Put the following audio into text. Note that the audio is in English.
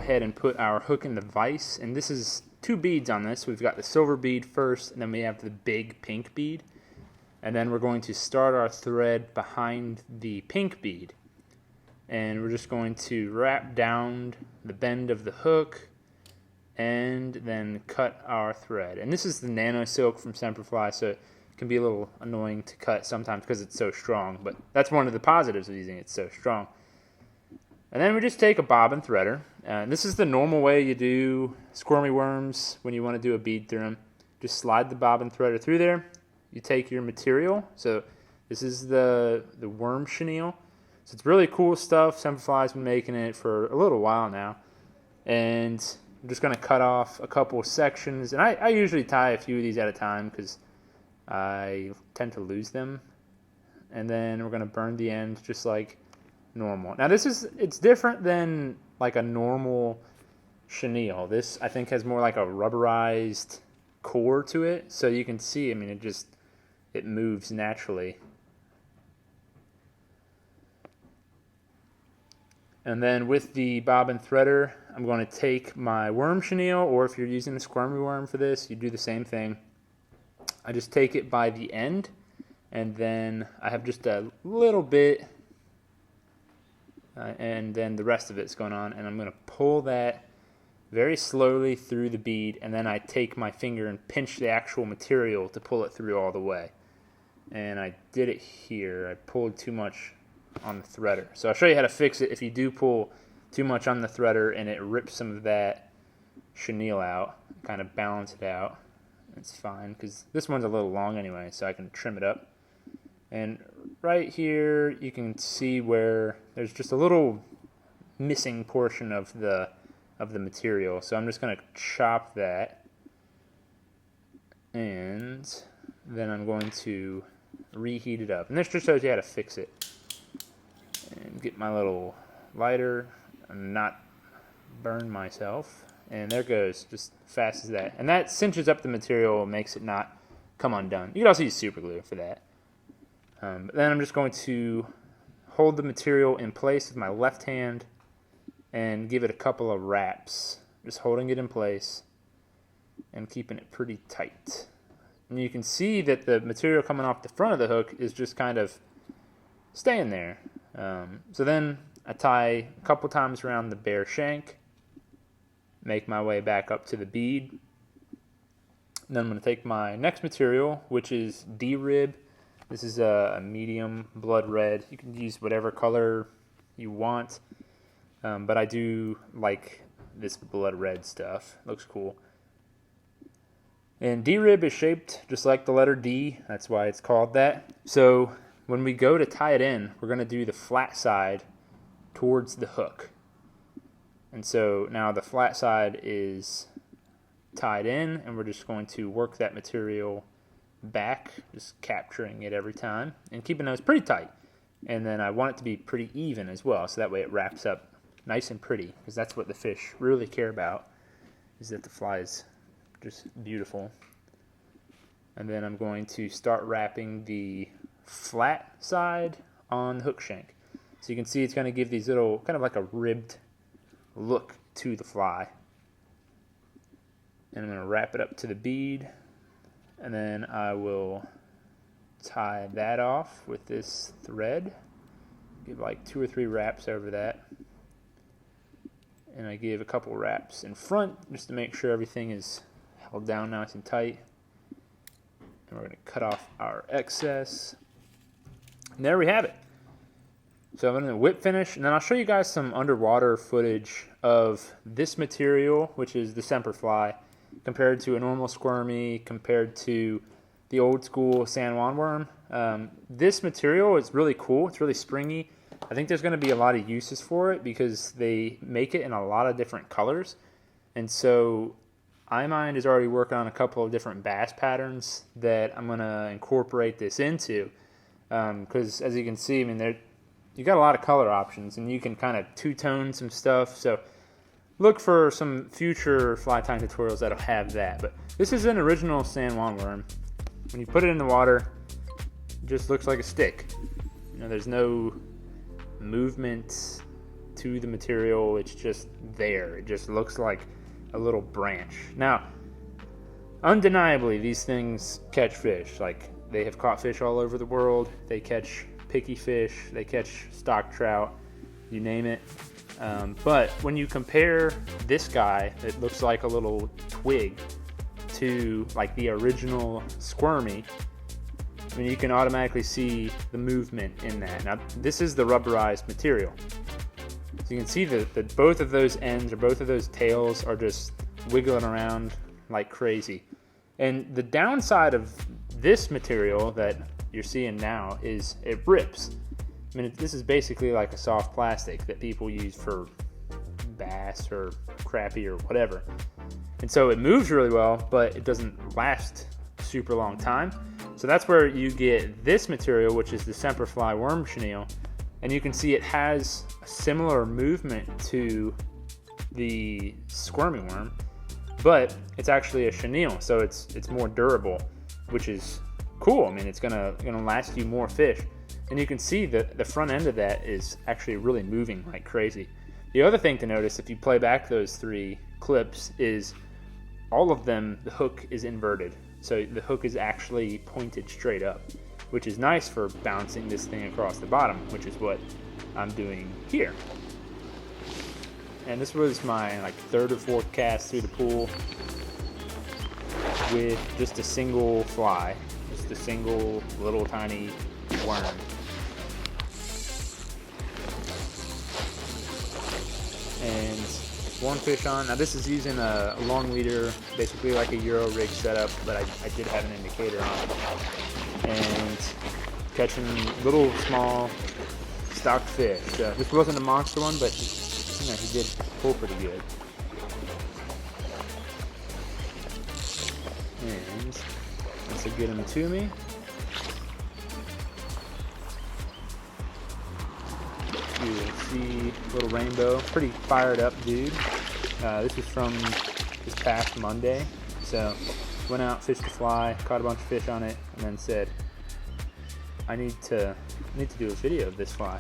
ahead and put our hook in the vise. And this is 2 beads on this. We've got the silver bead first, and then we have the big pink bead. And then we're going to start our thread behind the pink bead. And we're just going to wrap down the bend of the hook and then cut our thread. And this is the nano silk from Semperfli, so it can be a little annoying to cut sometimes because it's so strong, but that's one of the positives of using it. It's so strong. And then we just take a bobbin threader. This is the normal way you do squirmy worms when you want to do a bead through them. Just slide the bobbin threader through there. You take your material. So this is the worm chenille. So it's really cool stuff. Semperfli's been making it for a little while now. And I'm just going to cut off a couple of sections. And I usually tie a few of these at a time because I tend to lose them. And then we're going to burn the end just like normal. Now it's different than like a normal chenille. This I think has more like a rubberized core to it. So you can see, I mean, it moves naturally. And then with the bobbin threader, I'm going to take my worm chenille, or if you're using a squirmy worm for this, you do the same thing. I just take it by the end, and then I have just a little bit, and then the rest of it's going on, and I'm going to pull that very slowly through the bead, and then I take my finger and pinch the actual material to pull it through all the way. And I did it here. I pulled too much on the threader. So I'll show you how to fix it if you do pull too much on the threader and it rips some of that chenille out. Kind of balance it out. It's fine because this one's a little long anyway, so I can trim it up. And right here you can see where there's just a little missing portion of the material. So I'm just going to chop that, and then I'm going to reheat it up. And this just shows you how to fix it. And get my little lighter and not burn myself. And there goes, just fast as that. And that cinches up the material, makes it not come undone. You can also use super glue for that. But then I'm just going to hold the material in place with my left hand and give it a couple of wraps. Just holding it in place and keeping it pretty tight. And you can see that the material coming off the front of the hook is just kind of staying there. So then I tie a couple times around the bare shank, make my way back up to the bead. And then I'm going to take my next material, which is D-rib. This is a medium blood red. You can use whatever color you want, but I do like this blood red stuff. Looks cool. And D-rib is shaped just like the letter D. That's why it's called that. So when we go to tie it in, we're going to do the flat side towards the hook. And so now the flat side is tied in, and we're just going to work that material back, just capturing it every time and keeping those pretty tight. And then I want it to be pretty even as well, so that way it wraps up nice and pretty, because that's what the fish really care about, is that the fly is just beautiful. And then I'm going to start wrapping the flat side on the hook shank. So you can see it's going to give these little, kind of like a ribbed look to the fly. And I'm going to wrap it up to the bead, and then I will tie that off with this thread. Give like 2 or 3 wraps over that. And I give a couple wraps in front just to make sure everything is held down nice and tight. And we're going to cut off our excess. And there we have it. So I'm going to whip finish, and then I'll show you guys some underwater footage of this material, which is the Semperfli, compared to a normal squirmy, compared to the old school San Juan worm. This material is really cool. It's really springy. I think there's going to be a lot of uses for it because they make it in a lot of different colors. And so iMind is already working on a couple of different bass patterns that I'm going to incorporate this into. Because as you can see, I mean, you got a lot of color options, and you can kind of two-tone some stuff. So look for some future fly tying tutorials that'll have that. But this is an original San Juan worm. When you put it in the water, it just looks like a stick. You know, there's no movement to the material. It's just there. It just looks like a little branch. Now, undeniably, these things catch fish. Like, they have caught fish all over the world. They catch picky fish. They catch stock trout. You name it. But when you compare this guy that looks like a little twig to like the original squirmy, I mean, you can automatically see the movement in that. Now, this is the rubberized material. So you can see that both of those ends or both of those tails are just wiggling around like crazy. And the downside of this material that you're seeing now is it rips. I mean, this is basically like a soft plastic that people use for bass or crappie or whatever. And so it moves really well, but it doesn't last super long time. So that's where you get this material, which is the Semperfli worm chenille. And you can see it has a similar movement to the squirmy worm, but it's actually a chenille, so it's more durable, which is cool. I mean, it's gonna last you more fish. And you can see that the front end of that is actually really moving like crazy. The other thing to notice, if you play back those 3 clips, is all of them, the hook is inverted. So the hook is actually pointed straight up, which is nice for bouncing this thing across the bottom, which is what I'm doing here. And this was my like 3rd or 4th cast through the pool with just a single fly, just a single little tiny worm. And one fish on. Now this is using a long leader, basically like a Euro rig setup, but I did have an indicator on. And catching little small stock fish. This wasn't a monster one, but you know, he did pull pretty good. And once I get him to me, you will see little rainbow, pretty fired up dude. This was from this past Monday. So went out, fished a fly, caught a bunch of fish on it, and then said, I need to do a video of this fly.